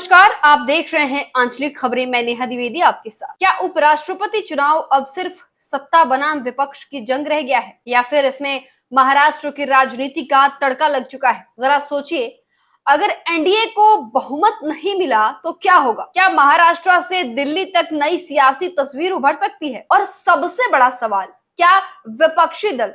नमस्कार, आप देख रहे हैं आंचलिक खबरें। मैं नेहा द्विवेदी आपके साथ। क्या उपराष्ट्रपति चुनाव अब सिर्फ सत्ता बनाम विपक्ष की जंग रह गया है या फिर इसमें महाराष्ट्र की राजनीति का तड़का लग चुका है? जरा सोचिए, अगर एनडीए को बहुमत नहीं मिला तो क्या होगा? क्या महाराष्ट्र से दिल्ली तक नई सियासी तस्वीर उभर सकती है? और सबसे बड़ा सवाल, क्या विपक्षी दल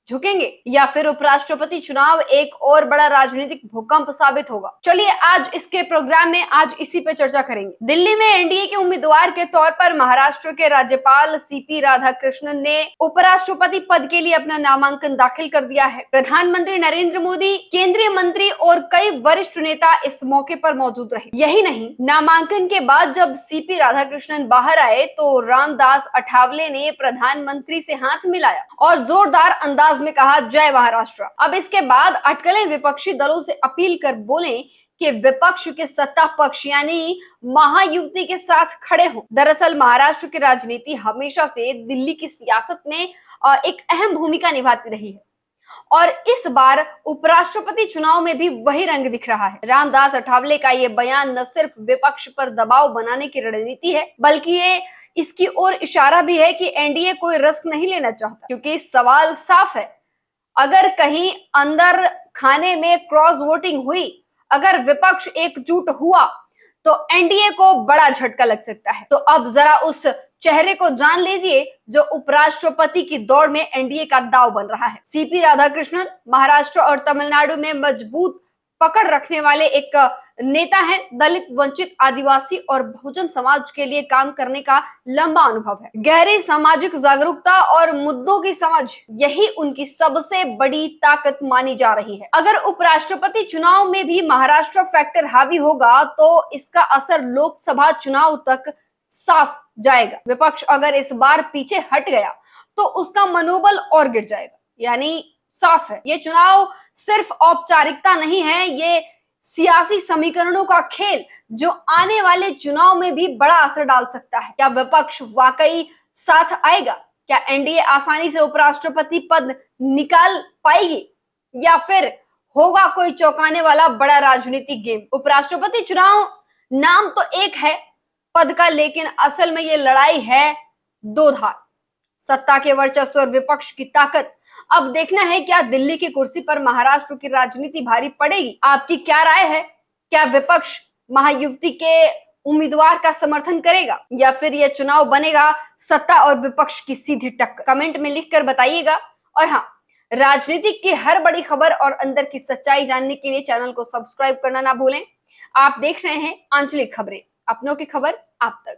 झुकेंगे या फिर उपराष्ट्रपति चुनाव एक और बड़ा राजनीतिक भूकंप साबित होगा? चलिए आज इसके प्रोग्राम में आज इसी पे चर्चा करेंगे। दिल्ली में एनडीए के उम्मीदवार के तौर पर महाराष्ट्र के राज्यपाल सीपी राधाकृष्णन ने उपराष्ट्रपति पद के लिए अपना नामांकन दाखिल कर दिया है। प्रधानमंत्री नरेंद्र मोदी, केंद्रीय मंत्री और कई वरिष्ठ नेता इस मौके पर मौजूद रहे। यही नहीं, नामांकन के बाद जब सीपी राधाकृष्णन बाहर आए तो रामदास अठावले ने प्रधानमंत्री से हाथ मिलाया और जोरदार अंदाज में कहा, जय महाराष्ट्र। अब इसके बाद अटकलें विपक्षी दलों से अपील कर बोले कि विपक्ष के सत्ता पक्ष यानी महायुति के साथ खड़े हों। दरअसल महाराष्ट्र की राजनीति हमेशा से दिल्ली की सियासत में एक अहम भूमिका निभाती रही है और इस बार उपराष्ट्रपति चुनाव में भी वही रंग दिख रहा है। रामदास अठावले का ये बयान न सिर्फ विपक्ष पर दबाव बनाने की रणनीति है, बल्कि ये इसकी ओर इशारा भी है कि एनडीए कोई रिस्क नहीं लेना चाहता, क्योंकि सवाल साफ है, अगर कहीं अंदर खाने में क्रॉस वोटिंग हुई, अगर विपक्ष एकजुट हुआ तो एनडीए को बड़ा झटका लग सकता है। तो अब जरा उस चेहरे को जान लीजिए जो उपराष्ट्रपति की दौड़ में एनडीए का दांव बन रहा है। सीपी राधाकृष्णन महाराष्ट्र और तमिलनाडु में मजबूत पकड़ रखने वाले एक नेता हैं। दलित, वंचित, आदिवासी और बहुजन समाज के लिए काम करने का लंबा अनुभव है। गहरी सामाजिक जागरूकता और मुद्दों की समझ, यही उनकी सबसे बड़ी ताकत मानी जा रही है। अगर उपराष्ट्रपति चुनाव में भी महाराष्ट्र फैक्टर हावी होगा तो इसका असर लोकसभा चुनाव तक साफ जाएगा। विपक्ष अगर इस बार पीछे हट गया तो उसका मनोबल और गिर जाएगा। यानी साफ है, ये चुनाव सिर्फ औपचारिकता नहीं है, ये सियासी समीकरणों का खेल जो आने वाले चुनाव में भी बड़ा असर डाल सकता है। क्या विपक्ष वाकई साथ आएगा? क्या एनडीए आसानी से उपराष्ट्रपति पद निकाल पाएगी या फिर होगा कोई चौंकाने वाला बड़ा राजनीतिक गेम? उपराष्ट्रपति चुनाव नाम तो एक है पद का, लेकिन असल में ये लड़ाई है दो धार, सत्ता के वर्चस्व और विपक्ष की ताकत। अब देखना है क्या दिल्ली की कुर्सी पर महाराष्ट्र की राजनीति भारी पड़ेगी। आपकी क्या राय है? क्या विपक्ष महायुति के उम्मीदवार का समर्थन करेगा या फिर यह चुनाव बनेगा सत्ता और विपक्ष की सीधी टक्कर? कमेंट में लिखकर बताइएगा। और हाँ, राजनीति की हर बड़ी खबर और अंदर की सच्चाई जानने के लिए चैनल को सब्सक्राइब करना ना भूलें। आप देख रहे हैं आंचलिक खबरें, अपनों की खबर आप तक।